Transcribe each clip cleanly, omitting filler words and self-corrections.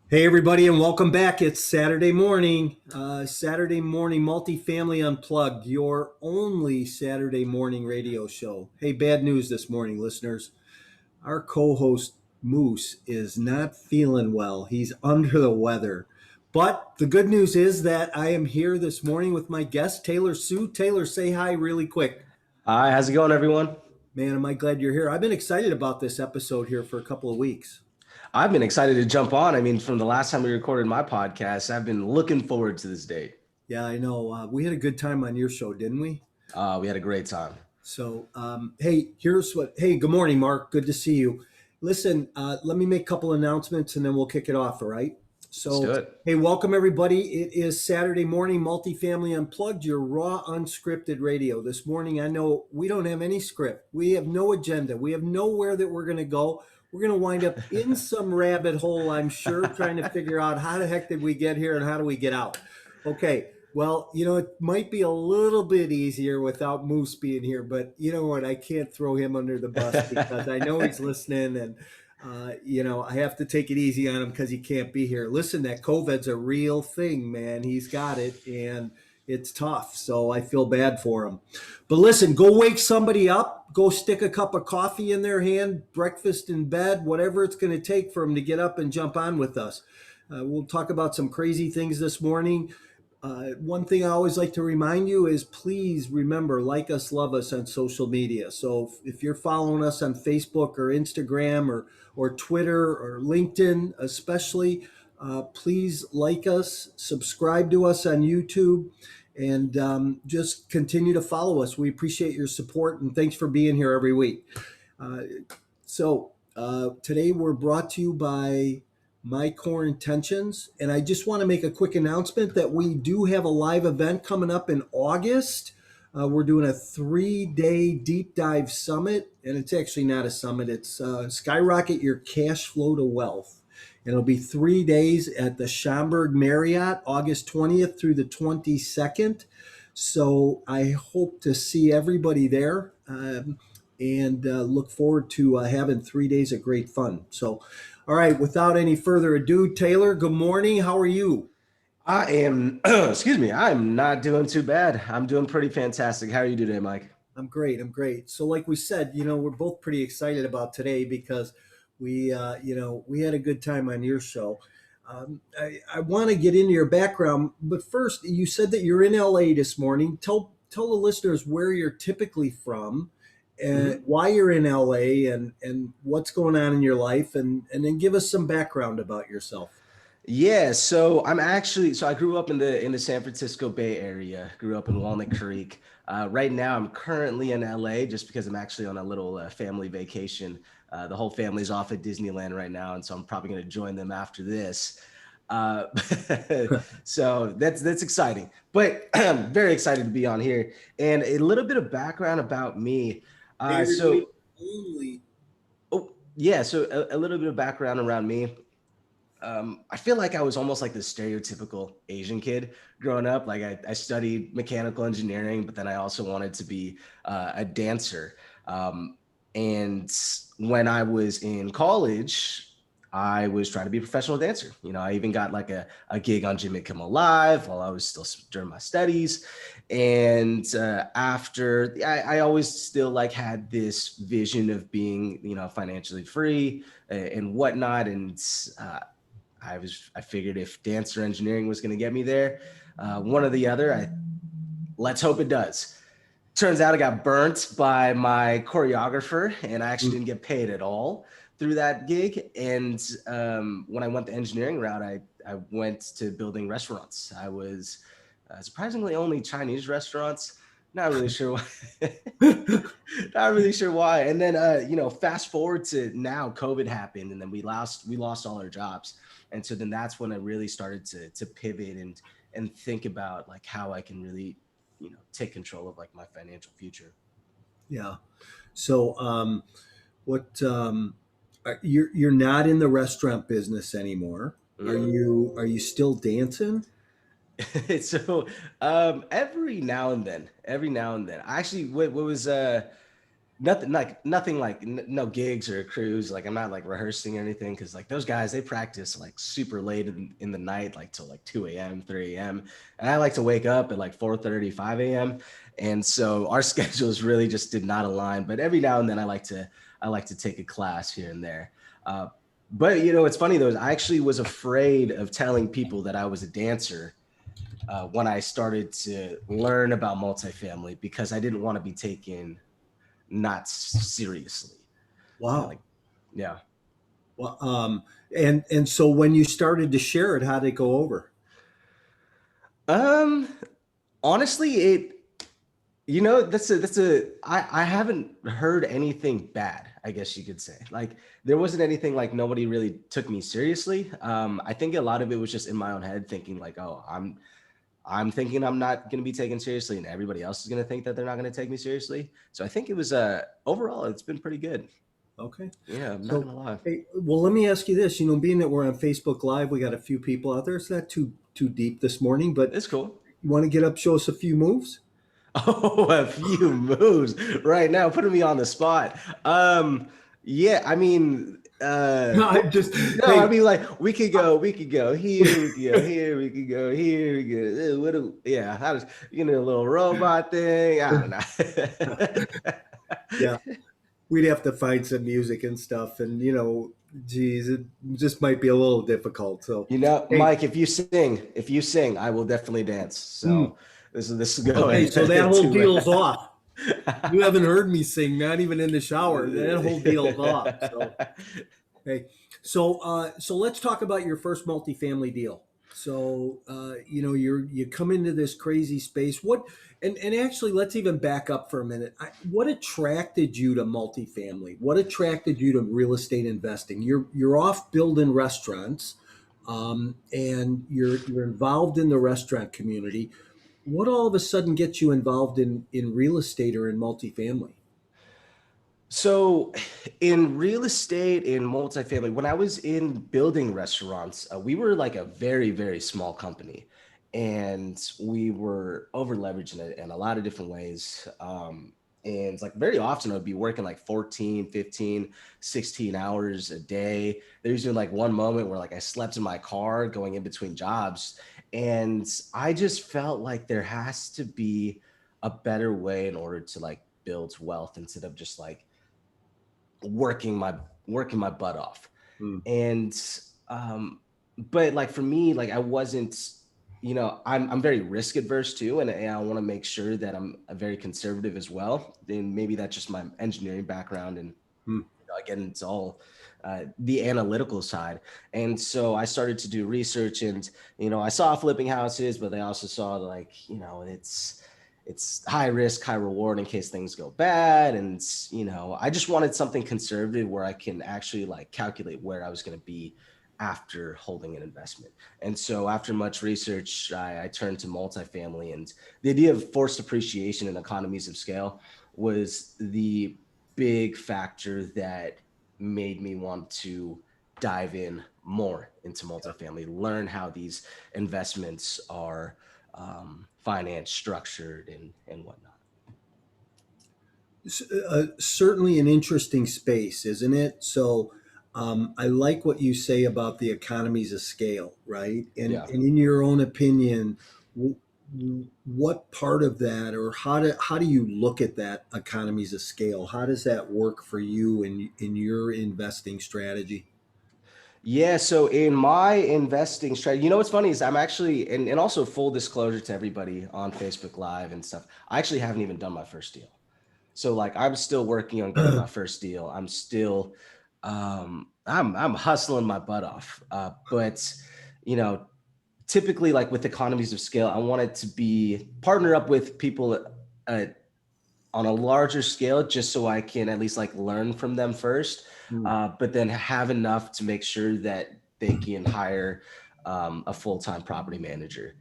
Hey everybody, and welcome back. It's Saturday morning. Saturday morning Multifamily Unplugged, your only Saturday morning radio show. Hey, bad news this morning, listeners. Our co-host Moose is not feeling well. He's under the weather. But the good news is that I am here this morning with my guest, Taylor Sue. Taylor, say hi really quick. Hi, how's it going, everyone? Man, am I glad you're here. I've been excited about this episode here for a couple of weeks. I've been excited to jump on. From the last time we recorded my podcast, I've been looking forward to this day. Yeah, I know. We had a good time on your show, didn't we? We had a great time. Hey, hey, good morning, Mark. Good to see you. Listen, let me make a couple announcements and then we'll kick it off, all right? Let's do So, it. hey, welcome everybody. It is Saturday morning, Multifamily Unplugged, your raw, unscripted radio. This morning, I know we don't have any script. We have no agenda. We have nowhere that we're going to go. We're going to wind up in some rabbit hole, I'm sure, trying to figure out how the heck did we get here and how do we get out. Okay. Well, it might be a little bit easier without Moose being here, but you know what? I can't throw him under the bus because I know he's listening and, I have to take it easy on him because he can't be here. Listen, that COVID's a real thing, man. He's got it and it's tough. So I feel bad for him. But listen, go wake somebody up. Go stick a cup of coffee in their hand, breakfast in bed, whatever it's going to take for them to get up and jump on with us. We'll talk about some crazy things this morning. One thing I always like to remind you is please remember, like us, love us on social media. So if you're following us on Facebook or Instagram or Twitter or LinkedIn, especially, please like us, subscribe to us on YouTube, and just continue to follow us. We appreciate your support and thanks for being here every week. Uh, Today we're brought to you by My Core Intentions. And I just want to make a quick announcement that we do have a live event coming up in August. We're doing a 3-day deep dive summit, and it's actually not a summit, it's Skyrocket Your Cash Flow to Wealth. And it'll be 3 days at the Schaumburg Marriott, August 20th through the 22nd. So I hope to see everybody there. And look forward to having 3 days of great fun. So, all right, without any further ado, Taylor, good morning. How are you? I am, excuse me, I'm not doing too bad. I'm doing pretty fantastic. How are you today, Mike? I'm great. I'm great. So, like we said, we're both pretty excited about today because we had a good time on your show. I want to get into your background, but first, you said that you're in LA this morning. Tell the listeners where you're typically from, and Mhm. why you're in LA, and what's going on in your life, and then give us some background about yourself. Yeah, so I grew up in the San Francisco Bay Area. Grew up in Walnut Creek. Right now, I'm currently in LA just because I'm actually on a little family vacation. The whole family's off at Disneyland right now, and so I'm probably going to join them after this. Uh, so that's exciting, but I'm very excited to be on here. And a little bit of background about me. Hey, Uh, everybody. so, Only. oh yeah, so a little bit of background around me. I feel like I was almost like the stereotypical Asian kid growing up. Like I studied mechanical engineering, but then I also wanted to be a dancer. And when I was in college, I was trying to be a professional dancer. I even got like a gig on Jimmy Kimmel Live while I was still during my studies. And after, I always still like had this vision of being, financially free and whatnot. And I figured if dance or engineering was going to get me there, one or the other. Let's hope it does. Turns out I got burnt by my choreographer, and I actually didn't get paid at all through that gig. And when I went the engineering route, I went to building restaurants. I was surprisingly only Chinese restaurants. Not really sure why. Not really sure why. And then fast forward to now, COVID happened, and then we lost all our jobs. And so then that's when I really started to pivot and think about like how I can really, take control of like my financial future. Yeah. So, what you're not in the restaurant business anymore? Mm. Are you still dancing? So every now and then, I actually what was no gigs or crews. Like I'm not like rehearsing or anything because like those guys they practice like super late in the night, like till like 2 a.m., 3 a.m. And I like to wake up at like 4:30, 5 a.m. And so our schedules really just did not align. But every now and then I like to take a class here and there. But it's funny though, I actually was afraid of telling people that I was a dancer when I started to learn about multifamily because I didn't want to be taken not seriously. Like, Wow. yeah. Well, and so when you started to share it, how did it go over? Um, Honestly, I haven't heard anything bad, I guess you could say. Like, there wasn't anything like nobody really took me seriously. I think a lot of it was just in my own head thinking like, oh, I'm thinking I'm not going to be taken seriously and everybody else is going to think that they're not going to take me seriously. So I think it was overall it's been pretty good. Okay. Yeah, I'm not So, gonna lie. hey, well, let me ask you this. Being that we're on Facebook Live, we got a few people out there. It's not too deep this morning, but It's cool. you want to get up, show us a few moves? Oh, a few moves right now, putting me on the spot. Yeah, I mean, I just no, I hey, mean, like we could go here, we could go here, we could go here, we could, yeah, I was, a little robot thing. I don't know. yeah, we'd have to find some music and stuff, and geez, it just might be a little difficult. So, hey, Mike, if you sing, I will definitely dance. hmm, So this is okay, going so that whole to. deal's off. You haven't heard me sing, not even in the shower. That whole deal's off. So, hey, so let's talk about your first multifamily deal. So you come into this crazy space. And actually let's even back up for a minute. What attracted you to multifamily? What attracted you to real estate investing? You're off building restaurants, and you're involved in the restaurant community. What all of a sudden gets you involved in real estate or in multifamily? So, in real estate, in multifamily, when I was in building restaurants, we were like a very, very small company and we were over leveraged in a lot of different ways. And like very often I would be working like 14, 15, 16 hours a day. There's been like one moment where like I slept in my car going in between jobs. And I just felt like there has to be a better way in order to like build wealth instead of just like working my working my butt off. Hmm. And um but like for me, like I wasn't, I'm very risk adverse too, and I want to make sure that I'm very conservative as well. Then maybe that's just my engineering background, and Hmm. again, it's all the analytical side. And so I started to do research, and I saw flipping houses, but I also saw like it's high risk, high reward in case things go bad. And I just wanted something conservative where I can actually like calculate where I was going to be after holding an investment. And so after much research, I turned to multifamily, and the idea of forced appreciation and economies of scale was the big factor that made me want to dive in more into multifamily, learn how these investments are finance structured and whatnot. Certainly an interesting space, isn't it? So, I like what you say about the economies of scale, right? And Yeah. in your own opinion, what part of that, or how do you look at that economies of scale? How does that work for you in your investing strategy? Yeah, so in my investing strategy, what's funny is I'm actually, and also full disclosure to everybody on Facebook Live and stuff, I actually haven't even done my first deal. So like I'm still working on getting my first deal. I'm still I'm hustling my butt off. But you know, typically like with economies of scale, I want it to be partner up with people uh, on a larger scale just so I can at least like learn from them first, Hmm. but then have enough to make sure that they can hire a full-time property manager,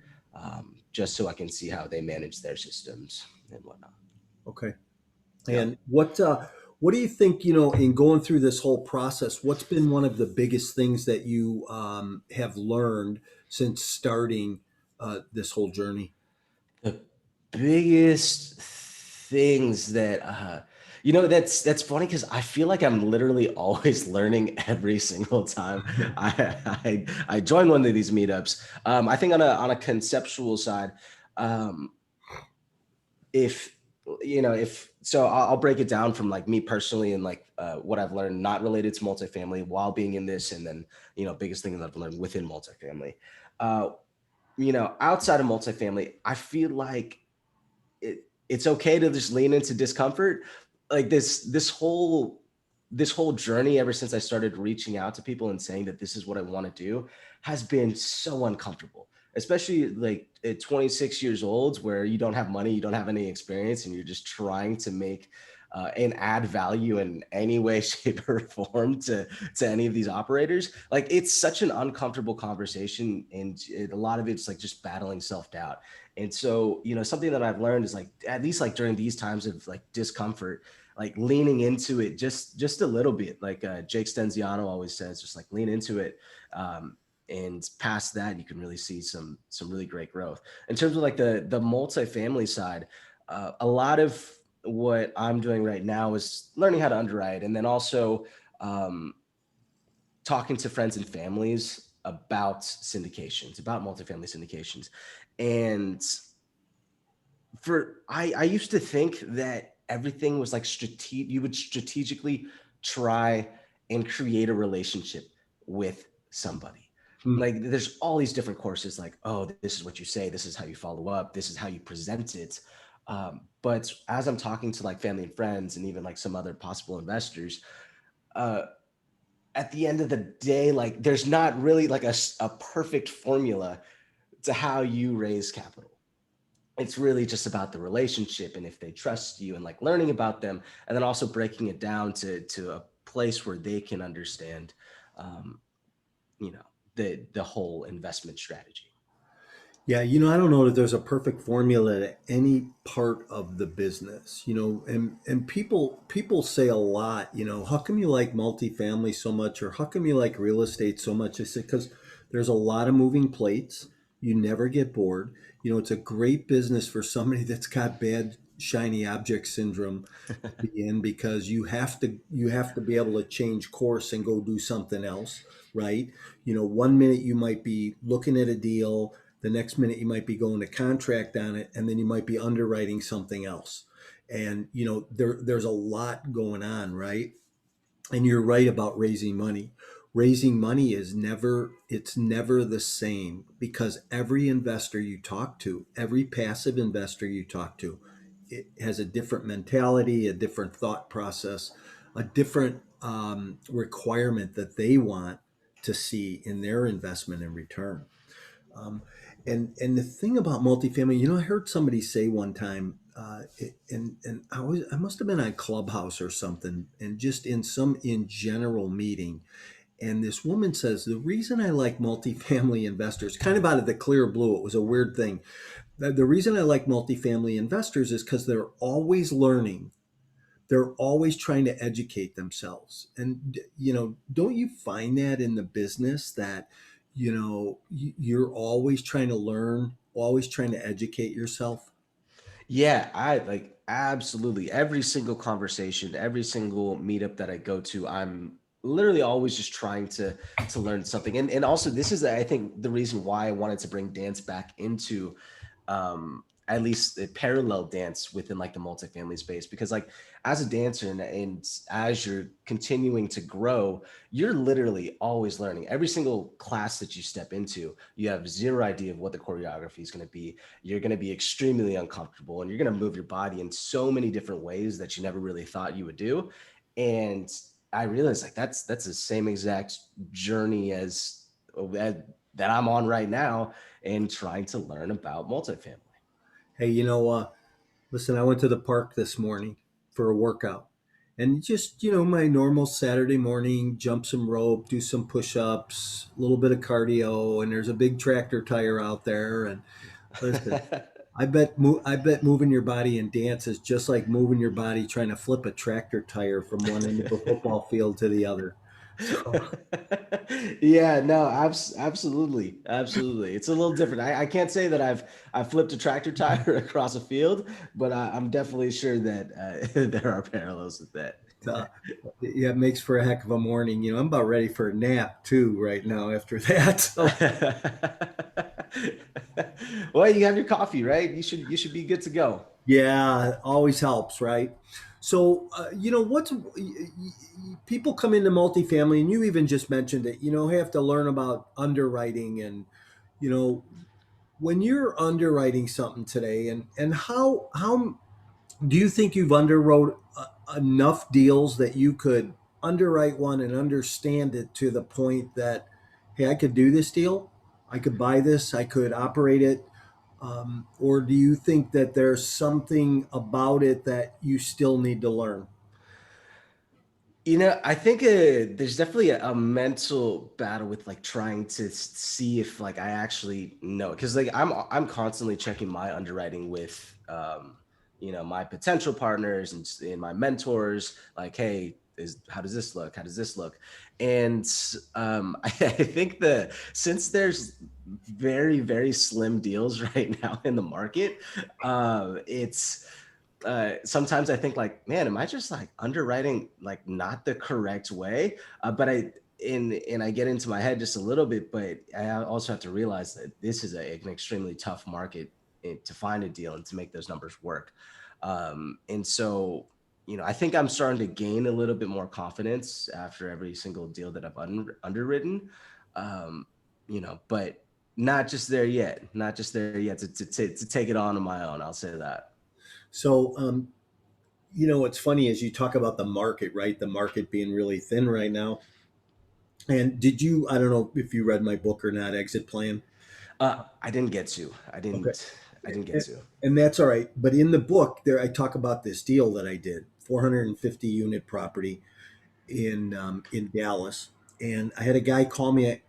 just so I can see how they manage their systems and whatnot. Okay. Yeah. And what do you think, in going through this whole process, what's been one of the biggest things that you have learned since starting this whole journey? The biggest things that That's funny because I feel like I'm literally always learning every single time I join one of these meetups. I think on a conceptual side, um, if if so, I'll break it down from like me personally and like what I've learned not related to multifamily while being in this, and then biggest thing that I've learned within multifamily. Uh, outside of multifamily, I feel like it's okay to just lean into discomfort. Like this whole journey ever since I started reaching out to people and saying that this is what I want to do has been so uncomfortable, especially like at 26 years old where you don't have money, you don't have any experience, and you're just trying to make and add value in any way, shape, or form to any of these operators. Like it's such an uncomfortable conversation, and a lot of it's like just battling self-doubt. And so, something that I've learned is like, at least like during these times of like discomfort, like leaning into it just a little bit. Like Jake Stenziano always says, just like lean into it. And past that, you can really see some really great growth. In terms of like the multifamily side, a lot of what I'm doing right now is learning how to underwrite, and then also um, talking to friends and families about syndications, about multifamily syndications. And I used to think that everything was like strategic. You would strategically try and create a relationship with somebody. Hmm. Like there's all these different courses, like, oh, this is what you say, this is how you follow up, this is how you present it. But as I'm talking to like family and friends and even like some other possible investors, uh, at the end of the day, like there's not really like a perfect formula to how you raise capital. It's really just about the relationship and if they trust you and like learning about them, and then also breaking it down to a place where they can understand um, you know the whole investment strategy. Yeah, I don't know that there's a perfect formula to any part of the business, and people say a lot, how come you like multifamily so much, or how come you like real estate so much? I said, because there's a lot of moving plates. You never get bored. It's a great business for somebody that's got bad shiny object syndrome to be in, because you have to be able to change course and go do something else, right? One minute you might be looking at a deal, the next minute you might be going to contract on it, and then you might be underwriting something else. And there's a lot going on, right? And you're right about raising money. Raising money it's never the same, because every investor you talk to, every passive investor you talk to, it has a different mentality, a different thought process, a different requirement that they want to see in their investment and return. Um, and the thing about multifamily, I heard somebody say one time, and I must have been on Clubhouse or something, and just in general meeting, and this woman says the reason I like multifamily investors, kind of out of the clear blue, it was a weird thing. The reason I like multifamily investors is because they're always learning, they're always trying to educate themselves. And don't you find that in the business that you're always trying to learn, always trying to educate yourself? Yeah, I like absolutely every single conversation, every single meetup that I go to, I'm literally always just trying to learn something. And also this is I think the reason why I wanted to bring dance back into at least a parallel dance within like the multifamily space, because like as a dancer and as you're continuing to grow, you're literally always learning. Every single class that you step into, you have zero idea of what the choreography is going to be. You're going to be extremely uncomfortable, and you're going to move your body in so many different ways that you never really thought you would do. And I realized like that's the same exact journey that I'm on right now, and trying to learn about multifamily. Hey, listen, I went to the park this morning for a workout, and just my normal Saturday morning, jump some rope, do some push-ups, a little bit of cardio, and there's a big tractor tire out there. And listen, I bet moving your body in dance is just like moving your body trying to flip a tractor tire from one end of a football field to the other. So Yeah, no, absolutely, absolutely. It's a little different. I can't say that I've flipped a tractor tire across a field, but I'm definitely sure that there are parallels with that. uh, yeah, it makes for a heck of a morning. I'm about ready for a nap too right now after that. So Well, you have your coffee, right? You should be good to go. yeah, always helps, right? So, people come into multifamily, and you even just mentioned it, have to learn about underwriting. And, you know, when you're underwriting something today, and how do you think you've underwrote enough deals that you could underwrite one and understand it to the point that, hey, I could do this deal, I could buy this, I could operate it, or do you think that there's something about it that you still need to learn? I think there's definitely a mental battle with like trying to see if like I actually know it because like I'm constantly checking my underwriting with my potential partners and my mentors like hey is how does this look, how does this look, and I think the since there's very slim deals right now in the market, it's sometimes I think like, man, am I just like underwriting like not the correct way? But I get into my head just a little bit, but I also have to realize that this is an extremely tough market to find a deal and to make those numbers work. And so, I think I'm starting to gain a little bit more confidence after every single deal that I've underwritten. Um, but not just there yet, not just there yet to take it on my own. I'll say that. So, what's funny is you talk about the market, right? The market being really thin right now. And I don't know if you read my book or not, Exit Plan. I didn't get to. Okay. I didn't get And to. and that's all right. But in the book, there I talk about this deal that I did, 450 unit property in Dallas, and I had a guy call me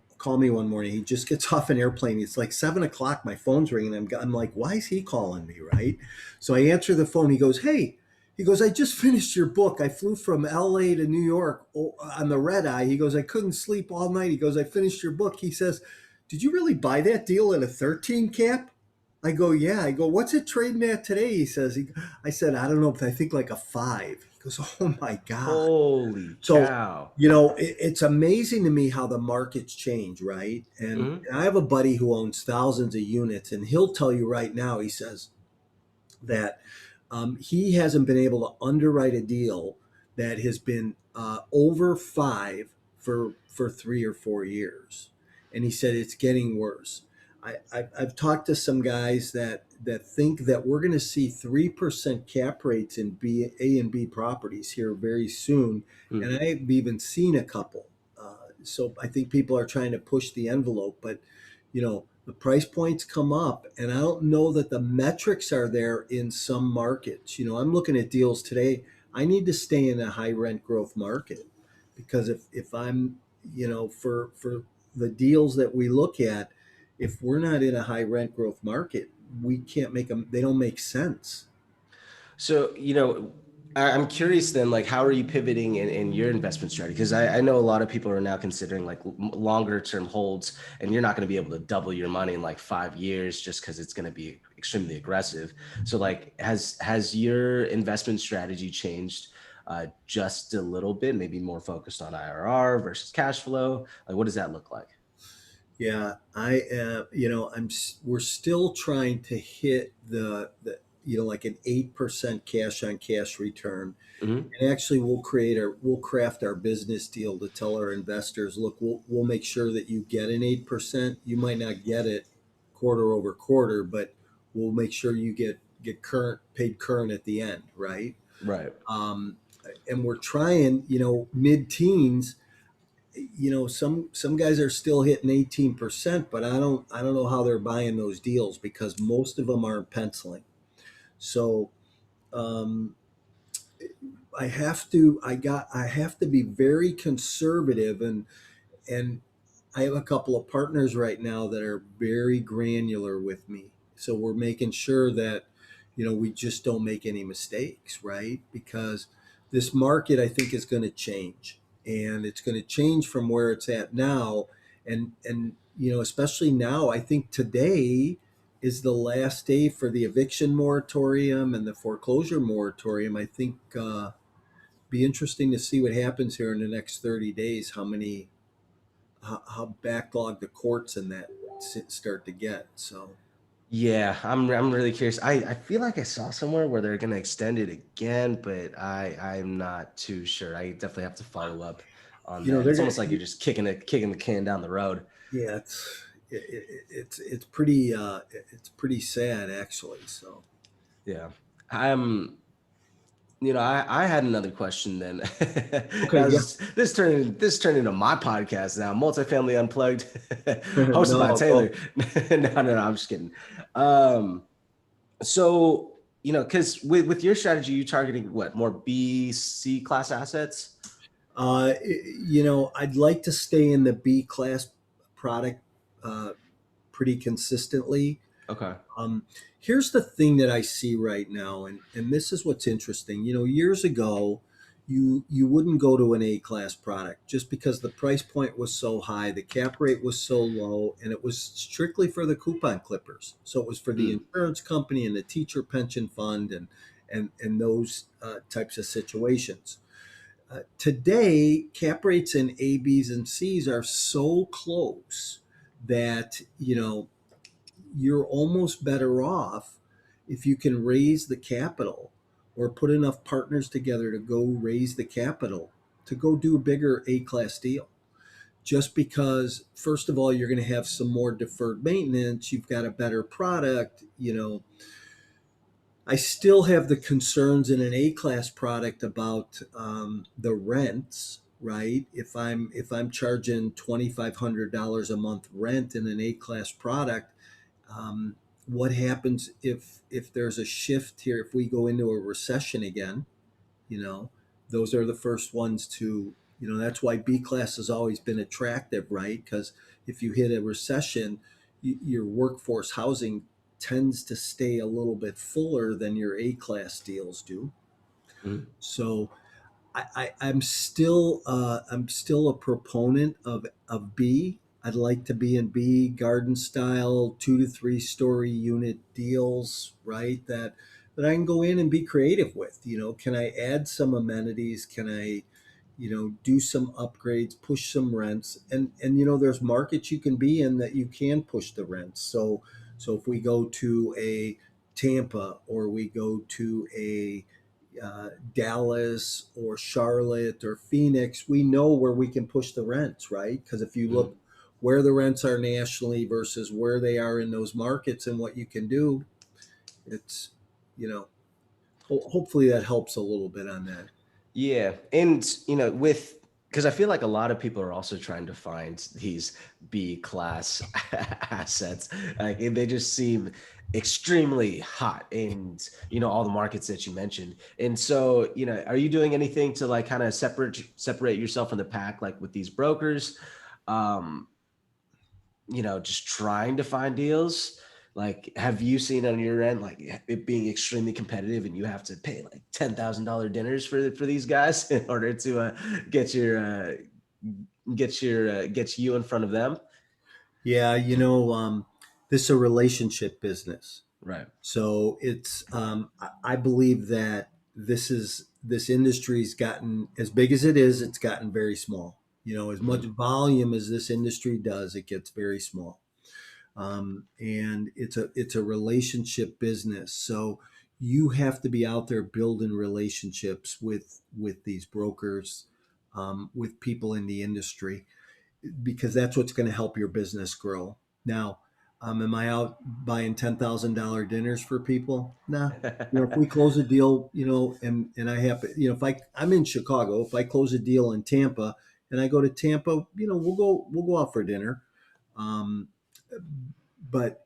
one morning. He just gets off an airplane. It's like 7 o'clock. My phone's ringing. I'm like, why is he calling me, right? So I answer the phone. He goes, hey. He goes, I just finished your book. I flew from LA to New York on the red eye. He goes, I couldn't sleep all night. He goes, I finished your book. He says, did you really buy that deal at a 13 cap? I go, yeah. I go, what's it trading at today? I said, I don't know, but I think like a five. He goes, oh my God. Holy So, cow! it's amazing to me how the markets change, right? And Hmm. I have a buddy who owns thousands of units, and he'll tell you right now, he says that he hasn't been able to underwrite a deal that has been over five for 3 or 4 years, and he said it's getting worse. I've talked to some guys that think that we're going to see 3% cap rates in A and B properties here very soon, and Hmm. I've even seen a couple. So I think people are trying to push the envelope, but the price points come up, and I don't know that the metrics are there in some markets. I'm looking at deals today. I need to stay in a high rent growth market, because if I'm, for the deals that we look at, if we're not in a high rent growth market, we can't make them. They don't make sense. So, I'm curious then, like, how are you pivoting in your investment strategy? Because I know a lot of people are now considering like longer term holds, and you're not going to be able to double your money in like 5 years just because it's going to be extremely aggressive. So, like, has your investment strategy changed just a little bit? Maybe more focused on IRR versus cash flow. Like, what does that look like? Yeah, I we're still trying to hit like an 8% cash on cash return. Hmm. And actually, we'll craft our business deal to tell our investors, look, we'll make sure that you get an 8%. You might not get it quarter over quarter, but we'll make sure you get paid current at the end, right? Right. Um, and we're trying, mid teens. Some guys are still hitting 18%, but I don't know how they're buying those deals because most of them aren't penciling. So um, I have to be very conservative, and I have a couple of partners right now that are very granular with me. So we're making sure that we just don't make any mistakes, right? Because this market, I think, is going to change, and it's going to change from where it's at now. And especially now, I think today is the last day for the eviction moratorium and the foreclosure moratorium. I think be interesting to see what happens here in the next 30 days. How backlogged the courts and that start to get. So Yeah, I'm really curious. I feel like I saw somewhere where they're gonna extend it again, but I'm not too sure. I definitely have to follow up on that. they're It's gonna. almost like you're just kicking the can down the road. Yeah, it's pretty it's pretty sad actually. So Yeah. I'm I had another question then. okay, yeah. This turned into my podcast now, Multifamily Unplugged, hosted by No, Taylor. go. No, I'm just kidding. Um, so because with your strategy, you targeting what, more B, C class assets? I'd like to stay in the B class product uh, pretty consistently. Okay. Um, Here's the thing that I see right now, and this is what's interesting. Years ago, you wouldn't go to an A class product just because the price point was so high, the cap rate was so low, and it was strictly for the coupon clippers. So it was for the Mm, insurance company and the teacher pension fund and those types of situations. Today, cap rates in A, B's, and C's are so close that you're almost better off if you can raise the capital or put enough partners together to go raise the capital to go do a bigger A class deal. Just because, first of all, you're going to have some more deferred maintenance, you've got a better product. I still have the concerns in an A class product about the rents. Right, if I'm charging $2,500 a month rent in an A class product, um, what happens if there's a shift here, if we go into a recession again? you know those are the first ones to, that's why B class has always been attractive, right? Because if you hit a recession, your workforce housing tends to stay a little bit fuller than your A class deals do. mm, So I'm still a proponent of B. I'd like to be in B garden style 2 to 3 story unit deals, right? That I can go in and be creative with. Can I add some amenities? Can I, do some upgrades, push some rents, and there's markets you can be in that you can push the rents. So if we go to a Tampa or we go to a Dallas or Charlotte or Phoenix, we know where we can push the rents, right? Because if you mm. look where the rents are nationally versus where they are in those markets and what you can do, it's, you know, hopefully that helps a little bit on that. Yeah, and with because I feel like a lot of people are also trying to find these B class assets. Like they just seem extremely hot in all the markets that you mentioned. And so, are you doing anything to like kind of separate yourself from the pack, like with these brokers? Um, just trying to find deals. Like, have you seen on your end like it being extremely competitive, and you have to pay like $10,000 dinners for these guys in order to get your get you in front of them? Yeah, this is a relationship business. Right. So it's I believe that this industry's gotten as big as it is, it's gotten very small. As much Mm, volume as this industry does, it gets very small. And it's a relationship business. So you have to be out there building relationships with these brokers, with people in the industry, because that's what's going to help your business grow. Now, am I out buying $10,000 dinners for people? Nah. If we close a deal, and I have, if I'm in Chicago, if I close a deal in Tampa and I go to Tampa, we'll go out for dinner. Um, but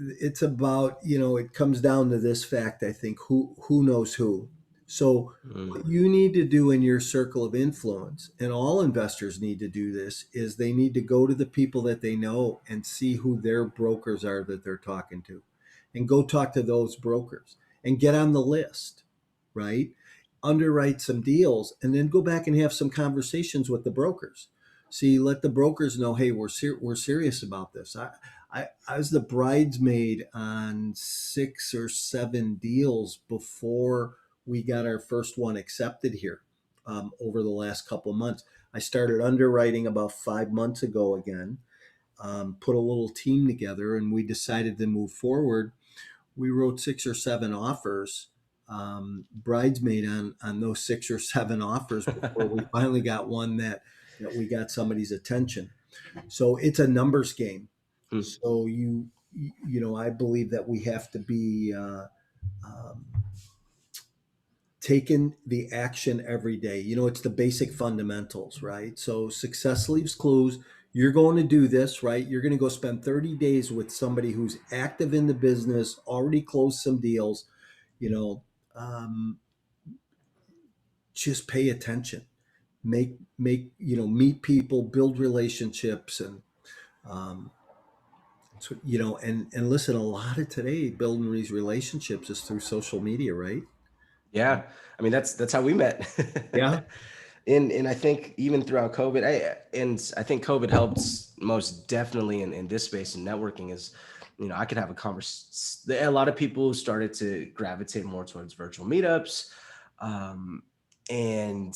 it's about, it comes down to this fact. I think who knows who. So mm, what you need to do in your circle of influence, and all investors need to do this, is they need to go to the people that they know and see who their brokers are that they're talking to, and go talk to those brokers and get on the list, right? underwrite some deals, and then go back and have some conversations with the brokers. See, let the brokers know, hey, we're serious about this. I was the bridesmaid on 6 or 7 deals before we got our first one accepted here, over the last couple of months. I started underwriting about 5 months ago again, put a little team together, and we decided to move forward. We wrote 6 or 7 offers, bridesmaid on those 6 or 7 offers before we finally got one that we got somebody's attention. So it's a numbers game. Hmm. So I believe that we have to be um, taking the action every day. It's the basic fundamentals, right? So success leaves clues. You're going to do this, right? You're going to go spend 30 days with somebody who's active in the business, already closed some deals. You know, um, just pay attention. Meet people, build relationships, and um, and listen. A lot of today building these relationships is through social media, right? Yeah, I mean that's how we met. Yeah, And I think even throughout COVID, I think COVID helped most definitely in this space and networking is, I could have a conversation. A lot of people started to gravitate more towards virtual meetups, um, and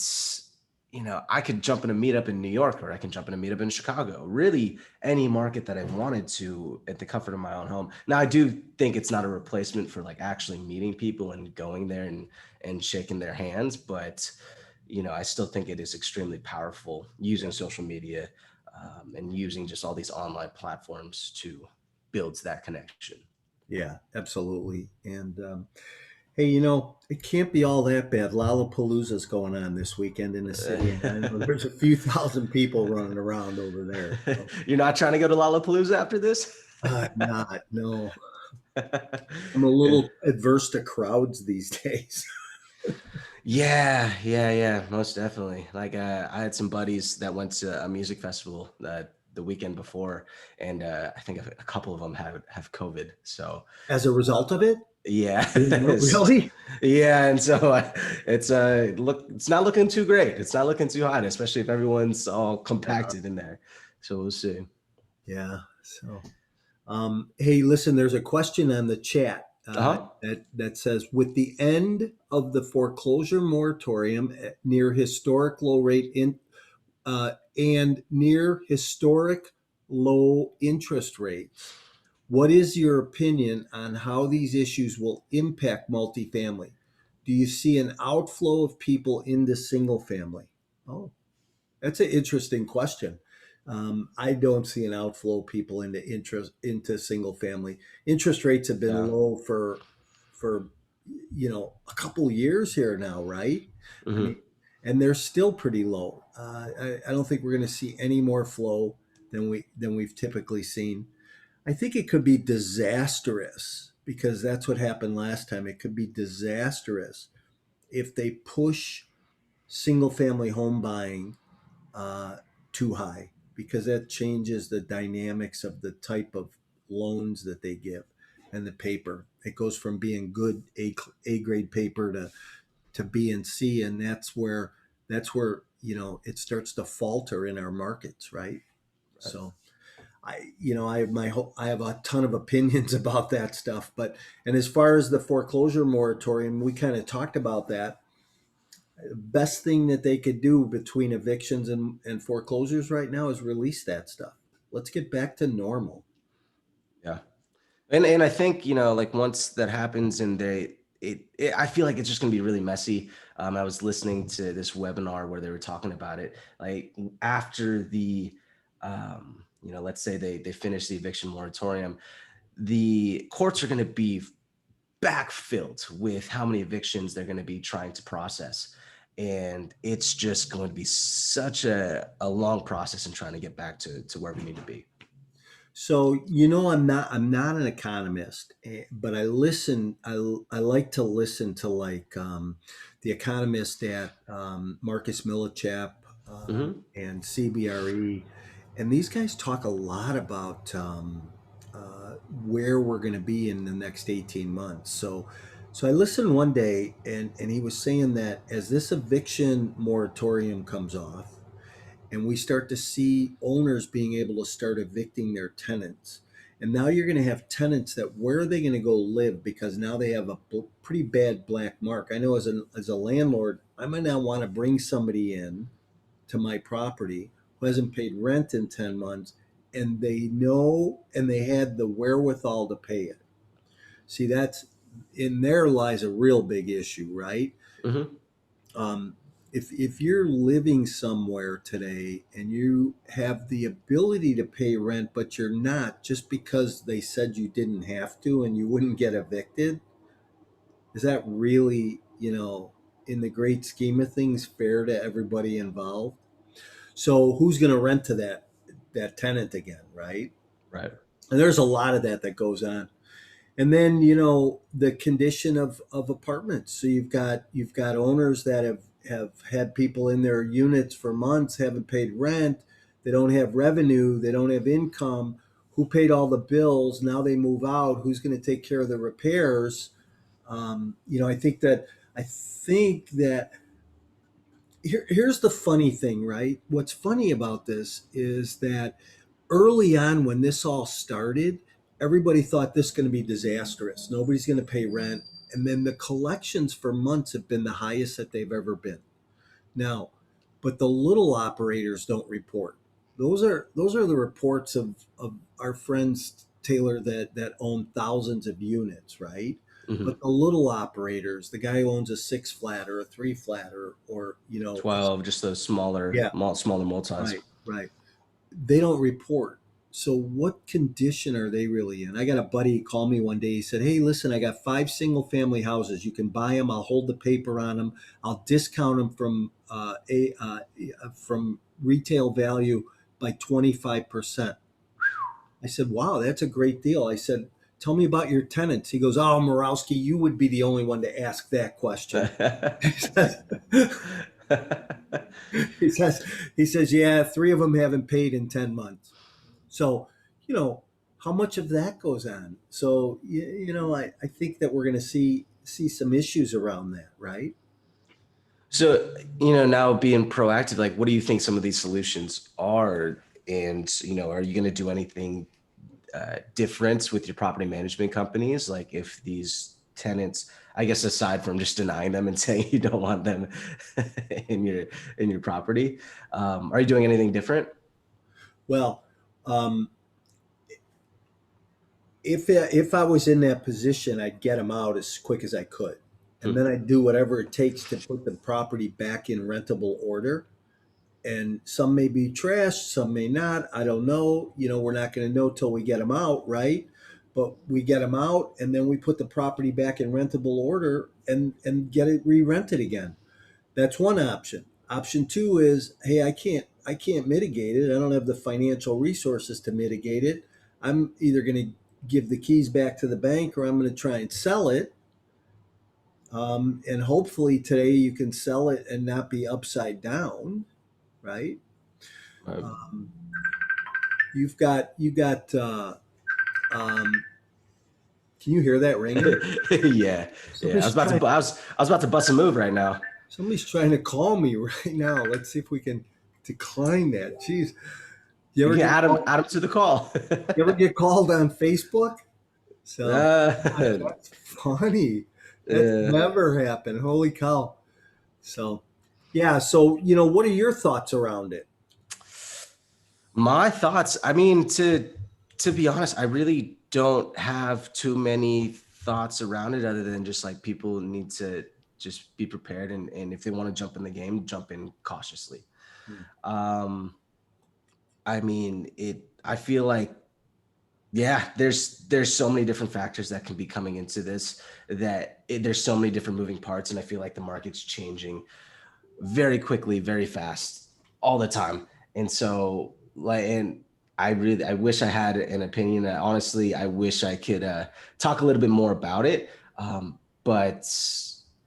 I could jump in a meetup in New York or I can jump in a meetup in Chicago. Really, any market that I wanted to at the comfort of my own home. Now, I do think it's not a replacement for like actually meeting people and going there and shaking their hands, but I still think it is extremely powerful using social media and using just all these online platforms to build that connection. yeah, absolutely. And hey, it can't be all that bad. Lollapalooza's going on this weekend in the city, and I know there's a few thousand people running around over there. So, You're not trying to go to Lollapalooza after this? not, no. I'm a little adverse to crowds these days. Yeah, most definitely. Like I had some buddies that went to a music festival the weekend before, and I think a couple of them have COVID. So As a result of it, yeah, really? yeah, and so it's not looking too great. It's not looking too hot, especially if everyone's all Yeah, compacted in there. So we'll see. yeah. So, hey, listen, there's a question on the chat Uh-huh. that says, with the end of the foreclosure moratorium at near historic low rate and near historic low interest rates, what is your opinion on how these issues will impact multifamily? Do you see an outflow of people into single family? Oh, that's an interesting question. I don't see an outflow of people into single family. Interest rates have been Yeah. low for a couple years here now, right? I Hmm. mean, and they're still pretty low. I don't think we're going to see any more flow than we've typically seen. I think it could be disastrous because that's what happened last time. It could be disastrous if they push single family home buying uh, too high, because that changes the dynamics of the type of loans that they give and the paper. It goes from being good A grade paper to B and C, and that's where it starts to falter in our markets, right? So I have a ton of opinions about that stuff, and as far as the foreclosure moratorium, we kind of talked about that. Best thing that they could do between evictions and foreclosures right now is release that stuff. Let's get back to normal. Yeah. And I think, like once that happens and I feel like it's just gonna be really messy. I was listening to this webinar where they were talking about it. Like after let's say they finish the eviction moratorium, the courts are gonna be backfilled with how many evictions they're gonna be trying to process. And it's just going to be such a long process in trying to get back to where we need to be. So I'm not an economist, but I listen. I like to listen to like the economist at Marcus Millichap Hmm. and CBRE, and these guys talk a lot about where we're going to be in the next 18 months. So So I listened one day, and he was saying that as this eviction moratorium comes off, and we start to see owners being able to start evicting their tenants. And now you're going to have tenants that where are they going to go live because now they have a pretty bad black mark. I know as a landlord, I might not want to bring somebody in to my property who hasn't paid rent in 10 months and they know and they had the wherewithal to pay it. See, that's in there lies a real big issue, right? Hmm. um, if you're living somewhere today and you have the ability to pay rent, but you're not just because they said you didn't have to and you wouldn't get evicted, is that really, in the great scheme of things, fair to everybody involved? So who's going to rent to that tenant again, right? Right. And there's a lot of that goes on. And then the condition of apartments. So you've got owners that have had people in their units for months, haven't paid rent, they don't have revenue, they don't have income. Who paid all the bills? Now they move out. Who's going to take care of the repairs? I think that here's the funny thing, right? What's funny about this is that early on when this all started, everybody thought this is going to be disastrous. Nobody's going to pay rent. And then the collections for months have been the highest that they've ever been. Now, but the little operators don't report. Those are the reports of our friends Taylor that own thousands of units, right? But Hmm. the little operators, the guy who owns a six flat or a three flat or 12, just those smaller, yeah, smaller multis. right, right, they don't report. So what condition are they really in? I got a buddy call me one day. He said, "Hey, listen, I got 5 single family houses. You can buy them. I'll hold the paper on them. I'll discount them from retail value by 25%." I said, "Wow, that's a great deal." I said, "Tell me about your tenants." He goes, "Oh, Morawski, you would be the only one to ask that question." He says, he says, he says, "Yeah, 3 of them haven't paid in 10 months." So, you know, how much of that goes on? So, I think that we're going to see some issues around that, right? So, now being proactive, like, what do you think some of these solutions are? And, are you going to do anything different with your property management companies? Like, if these tenants, I guess, aside from just denying them and saying you don't want them in your property, are you doing anything different? Well, um, if I was in that position, I'd get them out as quick as I could, and Hmm. then I'd do whatever it takes to put the property back in rentable order. And some may be trashed, some may not. I don't know. We're not going to know till we get them out, right? But we get them out, and then we put the property back in rentable order and get it re-rented again. That's one option. Option two is, hey, I can't mitigate it. I don't have the financial resources to mitigate it. I'm either going to give the keys back to the bank or I'm going to try and sell it. And hopefully today you can sell it and not be upside down, right? Uh, Um, you got. Um, can you hear that ringing? yeah, yeah. I was Somebody's about to, trying. bu- I was about to bust a move right now. Somebody's trying to call me right now. Let's see if we can decline that. Jeez, you We ever can get called? add him to the call. You ever get called on Facebook? So gosh, uh, that's funny. That's uh, never happened. Holy cow. So yeah, so what are your thoughts around it? my thoughts. I mean, to be honest, I really don't have too many thoughts around it, other than just like people need to just be prepared, and if they want to jump in the game, jump in cautiously. Hmm. Um, I mean, it. I feel like, yeah, there's so many different factors that can be coming into this, there's so many different moving parts, and I feel like the market's changing very quickly, very fast, all the time. And so, like, and I wish I had an opinion. Honestly, I wish I could talk a little bit more about it. But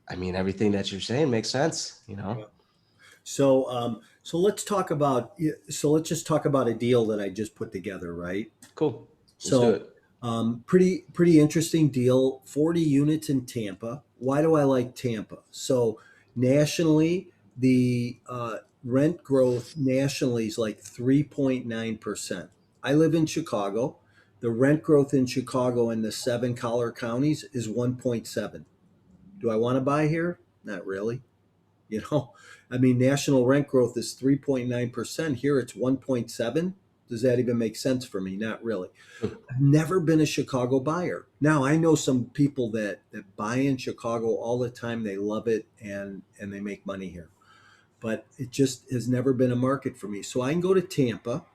I mean, everything that you're saying makes sense, Yeah. So let's just talk about a deal that I just put together, right? Cool. Let's do So it. Pretty interesting deal. 40 units in Tampa. Why do I like Tampa? So nationally, the rent growth nationally is like 3.9%. I live in Chicago. The rent growth in Chicago in the seven collar counties is 1.7. Do I want to buy here? Not really. You know, I mean, national rent growth is 3.9%. Here it's 1.7. Does that even make sense for me? Not really. I've never been a Chicago buyer. Now I know some people that buy in Chicago all the time. They love it and they make money here. But it just has never been a market for me. So I can go to Tampa,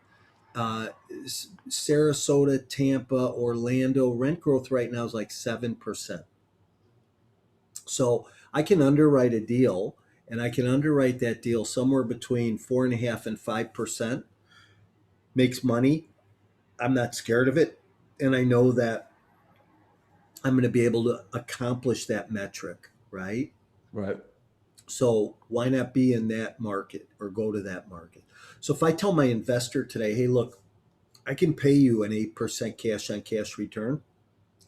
Sarasota, Tampa, Orlando. Rent growth right now is like 7%. So I can underwrite a deal, and I can underwrite that deal somewhere between 4.5% and 5%. Makes money. I'm not scared of it, and I know that I'm going to be able to accomplish that metric, right? Right. So why not be in that market or go to that market? So if I tell my investor today, hey, look, I can pay you an 8% cash on cash return,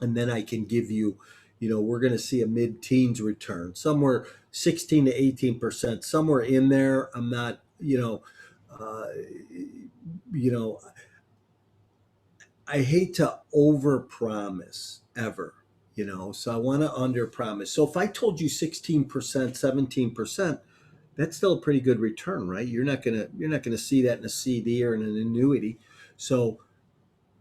and then I can give you, we're going to see a mid teens return, somewhere 16 to 18%, somewhere in there. I'm not, uh, you know, I hate to overpromise ever, so I want to underpromise. So if I told you 16%, 17%, that's still a pretty good return, right? You're not gonna see that in a CD or in an annuity. So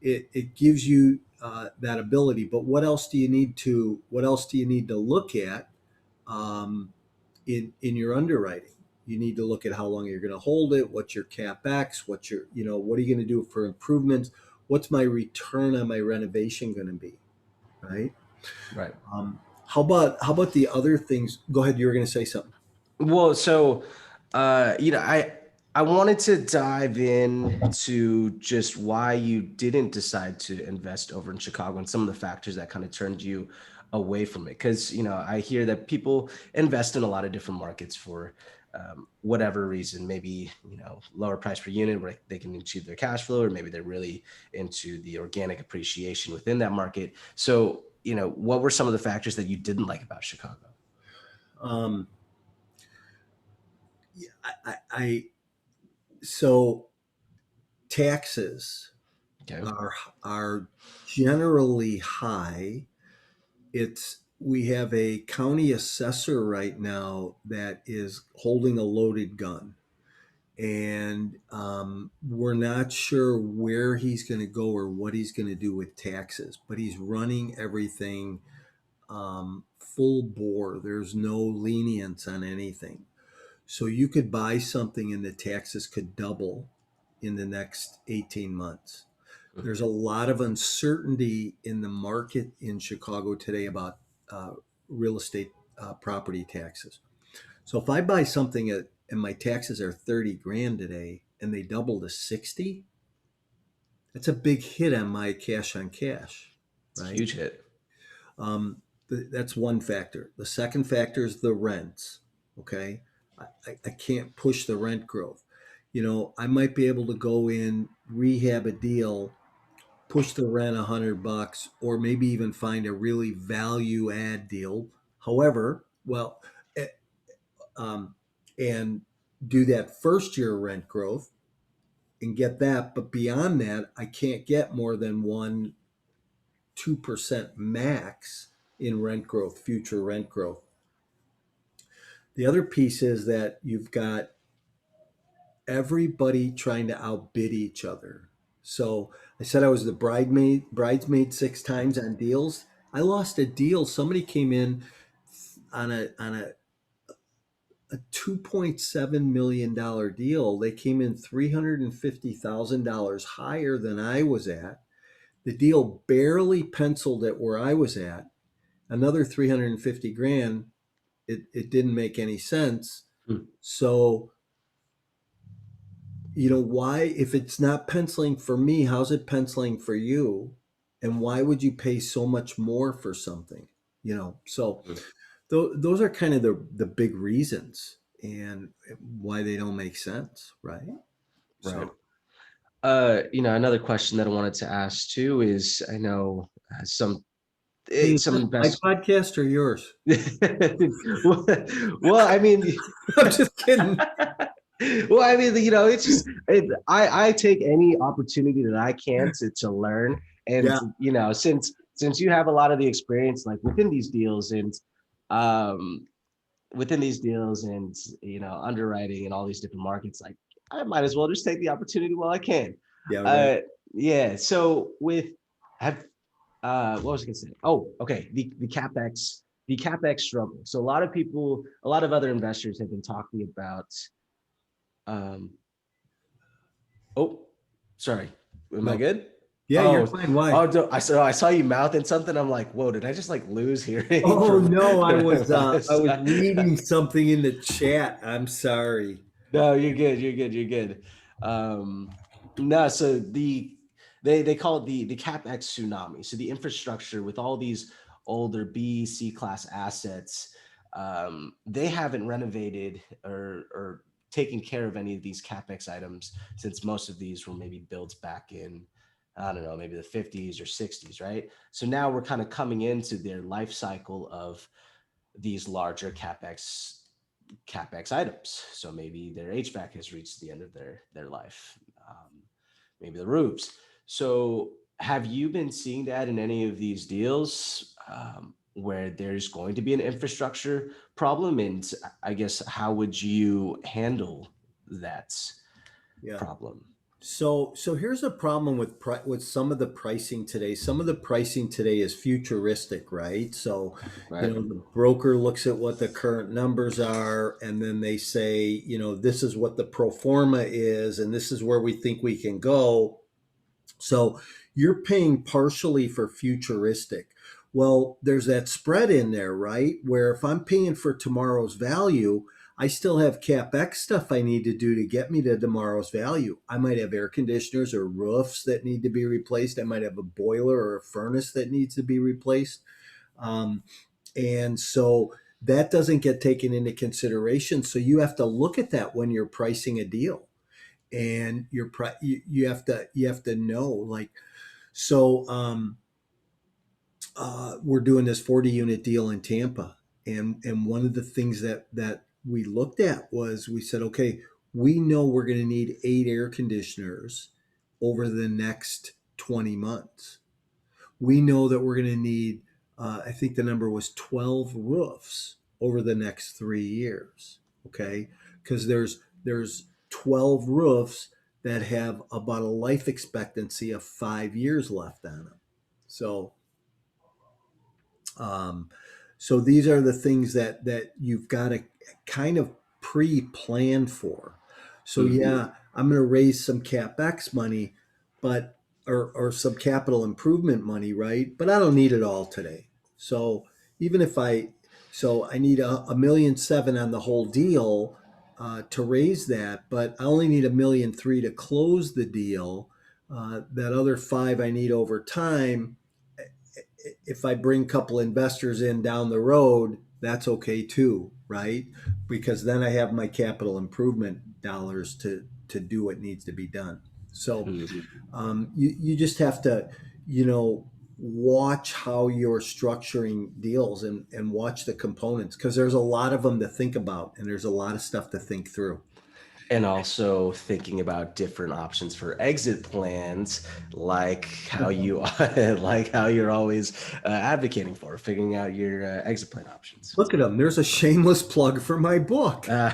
it gives you that ability. But what else do you need to look at um, in your underwriting? You need to look at how long you're going to hold it, what's your capex, what are you going to do for improvements, what's my return on my renovation going to be, right? Right. How about the other things? Go ahead, you were going to say something. Well, so I wanted to dive in to just why you didn't decide to invest over in Chicago and some of the factors that kind of turned you away from it. Because I hear that people invest in a lot of different markets for whatever reason, maybe lower price per unit where they can achieve their cash flow, or maybe they're really into the organic appreciation within that market. So what were some of the factors that you didn't like about Chicago? Um, yeah, so taxes Okay. are generally high. We have a county assessor right now that is holding a loaded gun, and we're not sure where he's going to go or what he's going to do with taxes, but he's running everything full bore. There's no lenience on anything. So you could buy something and the taxes could double in the next 18 months. There's a lot of uncertainty in the market in Chicago today about uh, real estate property taxes. So if I buy something and my taxes are 30 grand today and they double to 60, that's a big hit on my cash on cash, It's a right? huge hit. Um, that's one factor. The second factor is the rents. Okay. I can't push the rent growth. I might be able to go in, rehab a deal, push the rent $100, or maybe even find a really value add deal. However, well, eh, um, and do that first year rent growth and get that. But beyond that, I can't get more than 2% max in rent growth, future rent growth. The other piece is that you've got everybody trying to outbid each other. So I said I was the bridesmaid 6 times on deals. I lost a deal. Somebody came in on a $2.7 million deal. They came in $350,000 higher than I was at. The deal barely penciled at where I was at. Another 350 grand. It didn't make any sense. Hmm. So why, if it's not penciling for me, how's it penciling for you? And why would you pay so much more for something? So Hmm. those are kind of the big reasons and why they don't make sense, right? Right. So Another question that I wanted to ask too is I know Hey, is some this my investors. podcast or yours? well, well, I mean, I'm just kidding. well, I mean, it's just I take any opportunity that I can to learn, and Yeah, since you have a lot of the experience like um within these deals and underwriting and all these different markets, like I might as well just take the opportunity while I can. yeah, right. Uh, yeah. So with have what was I gonna say? Oh, okay. The capex struggle. So a lot of other investors have been talking about. Um, oh, sorry. Am I No. good? Yeah, you're Oh, fine. Why? oh, I saw you mouthing something. I'm like, whoa, did I just like lose hearing Oh from no, my I was side? reading something in the chat. I'm sorry. No, you're good. You're good. You're good. Um, no, so they call it the capex tsunami. So the infrastructure with all these older B, C class assets, they haven't renovated or taken care of any of these capex items since most of these were maybe built back in, I don't know, maybe the 50s or 60s, right? So now we're kind of coming into their life cycle of these larger capex items. So maybe their HVAC has reached the end of their life. Maybe the roofs. So have you been seeing that in any of these deals where there's going to be an infrastructure problem? And I guess how would you handle that Yeah. problem? So here's a problem with with some of the pricing today. Some of the pricing today is futuristic, right? So, Right. the broker looks at what the current numbers are, and then they say, this is what the pro forma is, and this is where we think we can go. So you're paying partially for futuristic. Well, there's that spread in there, right? Where if I'm paying for tomorrow's value, I still have CapEx stuff I need to do to get me to tomorrow's value. I might have air conditioners or roofs that need to be replaced. I might have a boiler or a furnace that needs to be replaced. Um, and so that doesn't get taken into consideration. So you have to look at that when you're pricing a deal, and you have to know, like, so we're doing this 40 unit deal in Tampa, and one of the things that we looked at was, we said, okay, we know we're going to need 8 air conditioners over the next 20 months. We know that we're going to need, I think the number was 12 roofs over the next 3 years. Okay, because there's 12 roofs that have about a life expectancy of 5 years left on them. So um, so these are the things that you've got to kind of pre-plan for. So Mm-hmm. yeah, I'm going to raise some capex money, but or some capital improvement money, right? But I don't need it all today. So even if I need a million seven on the whole deal to raise that, but I only need 1,300,000 to close the deal. That other five I need over time. If I bring a couple investors in down the road, that's okay too, right? Because then I have my capital improvement dollars to do what needs to be done. So Mm-hmm. you just have to, you know, watch how you're structuring deals, and watch the components, because there's a lot of them to think about, and there's a lot of stuff to think through. And also thinking about different options for exit plans, like how you like how you're always advocating for figuring out your exit plan options. Look at them. There's a shameless plug for my book. uh,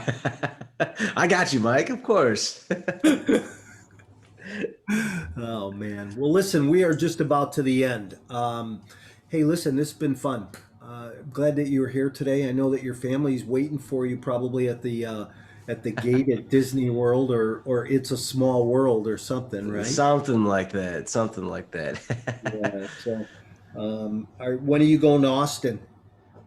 I got you, Mike, of course. Oh man. Well, listen, we are just about to the end. Hey, listen, this has been fun. Glad that you were here today. I know that your family's waiting for you, probably at the gate at Disney World, or It's a Small World or something, right? Something like that, something like that. Yeah. So, when are you going to Austin?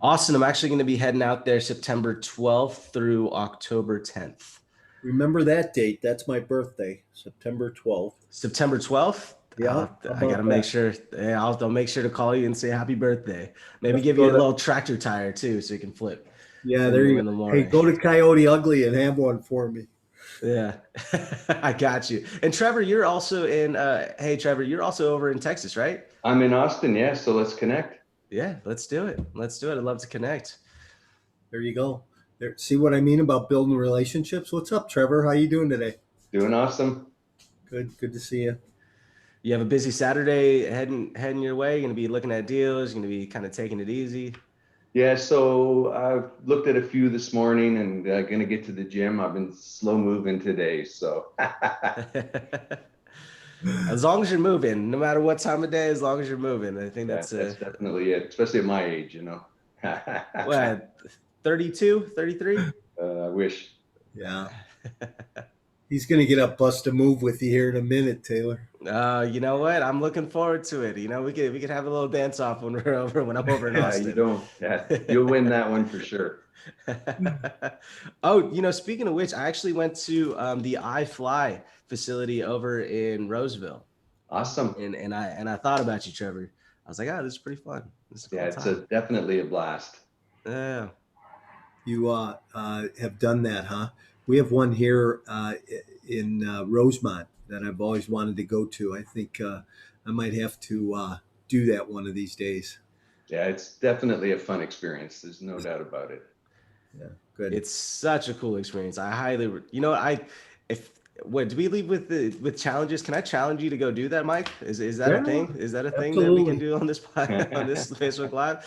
Austin, I'm actually going to be heading out there September 12th through October 10th. Remember that date? That's my birthday, September 12th. September 12th. Yeah. How I gotta about make that? sure. Yeah, I'll make sure to call you and say happy birthday. Maybe Let's give go you a to. little tractor tire too, so you can flip Yeah, there you in go. the Hey, morning. go to Coyote Ugly and have one for me. Yeah, I got you. And Trevor, you're also in. Hey, Trevor, you're also over in Texas, right? I'm in Austin, yeah. So let's connect. Yeah, let's do it. Let's do it. I'd love to connect. There you go. There, see what I mean about building relationships? What's up, Trevor? How you doing today? Doing awesome. Good. Good to see you. You have a busy Saturday heading your way. You're gonna be looking at deals. You're gonna be kind of taking it easy. Yeah, so I've looked at a few this morning and gonna get to the gym. I've been slow moving today, so As long as you're moving, no matter what time of day, as long as you're moving, I think yeah, that's that's definitely it, especially at my age, you know. what 32, 33. I wish. Yeah. He's going to get up, bust a move with you here in a minute, Taylor. You know what? I'm looking forward to it. You know, we could have a little dance off when I'm over in Yeah, Austin. you don't. Yeah, you'll win that one for sure. Oh, speaking of which, I actually went to the iFly facility over in Roseville, Awesome. and I thought about you, Trevor. I was like, oh, this is pretty fun. This is a cool Yeah, it's time. definitely a blast. Yeah. You have done that, huh? We have one here in Rosemont that I've always wanted to go to. I think I might have to do that one of these days. Yeah, it's definitely a fun experience. There's no doubt about it. Yeah, good. It's such a cool experience. I highly, if what do we leave with challenges? Can I challenge you to go do that, Mike? Is that a thing? Is that a thing that we can do on this on this Facebook Live?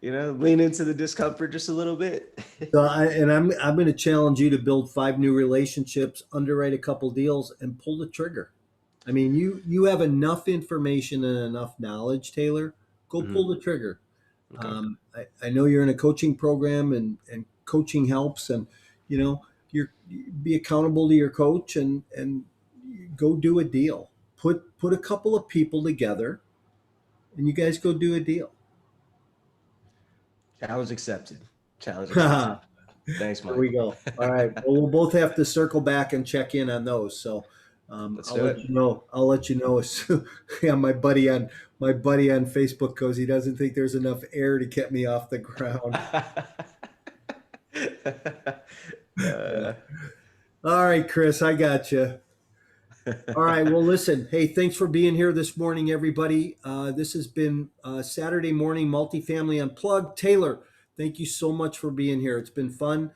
Lean into the discomfort just a little bit. So I'm going to challenge you to build 5 new relationships, underwrite a couple deals, and pull the trigger. I mean, you have enough information and enough knowledge, Taylor. Go pull the trigger. Okay. I know you're in a coaching program, and coaching helps, and you're be accountable to your coach, and go do a deal. Put a couple of people together, and you guys go do a deal. Challenge accepted. Challenge accepted. There Thanks, Mike. we go. All right. Well, we'll both have to circle back and check in on those. So Let's I'll do let it. you know. I'll let you know. Yeah, my buddy on Facebook goes, he doesn't think there's enough air to get me off the ground. All right, Chris, I got you. All right. Well, listen. Hey, thanks for being here this morning, everybody. This has been Saturday Morning Multifamily Unplugged. Taylor, thank you so much for being here. It's been fun.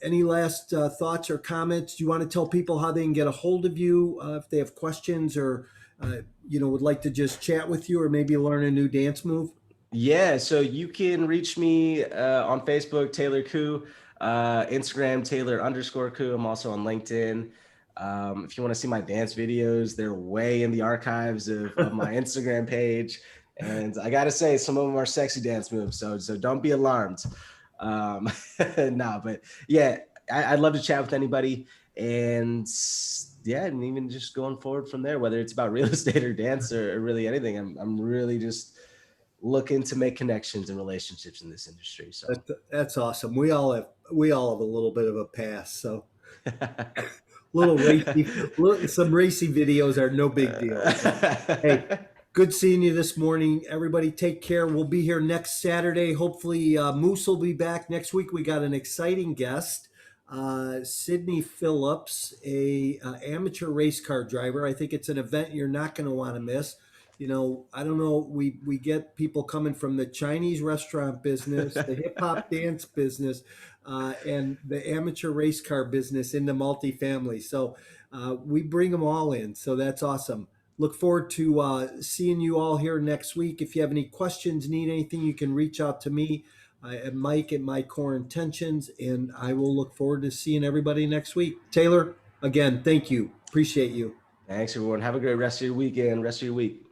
Any last thoughts or comments? Do you want to tell people how they can get a hold of you if they have questions, or would like to just chat with you, or maybe learn a new dance move? Yeah, so you can reach me on Facebook, Taylor Koo, Instagram, Taylor_Koo. I'm also on LinkedIn. If you want to see my dance videos, they're way in the archives of my Instagram page. And I got to say, some of them are sexy dance moves. So don't be alarmed. No, but yeah, I'd love to chat with anybody. And yeah, and even just going forward from there, whether it's about real estate or dance or really anything, I'm really just looking to make connections and relationships in this industry. So That's awesome. We all have a little bit of a past, so little racy, some racy videos are no big deal. Hey, good seeing you this morning. Everybody take care. We'll be here next Saturday. Hopefully Moose will be back next week. We got an exciting guest, Sydney Phillips, a amateur race car driver. I think it's an event you're not going to want to miss. I don't know. We get people coming from the Chinese restaurant business, the hip hop dance business, and the amateur race car business into multifamily. So we bring them all in. So that's awesome. Look forward to seeing you all here next week. If you have any questions, need anything, you can reach out to me at Mike at My Core Intentions, and I will look forward to seeing everybody next week. Taylor, again, thank you. Appreciate you. thanks, everyone. Have a great rest of your weekend, rest of your week.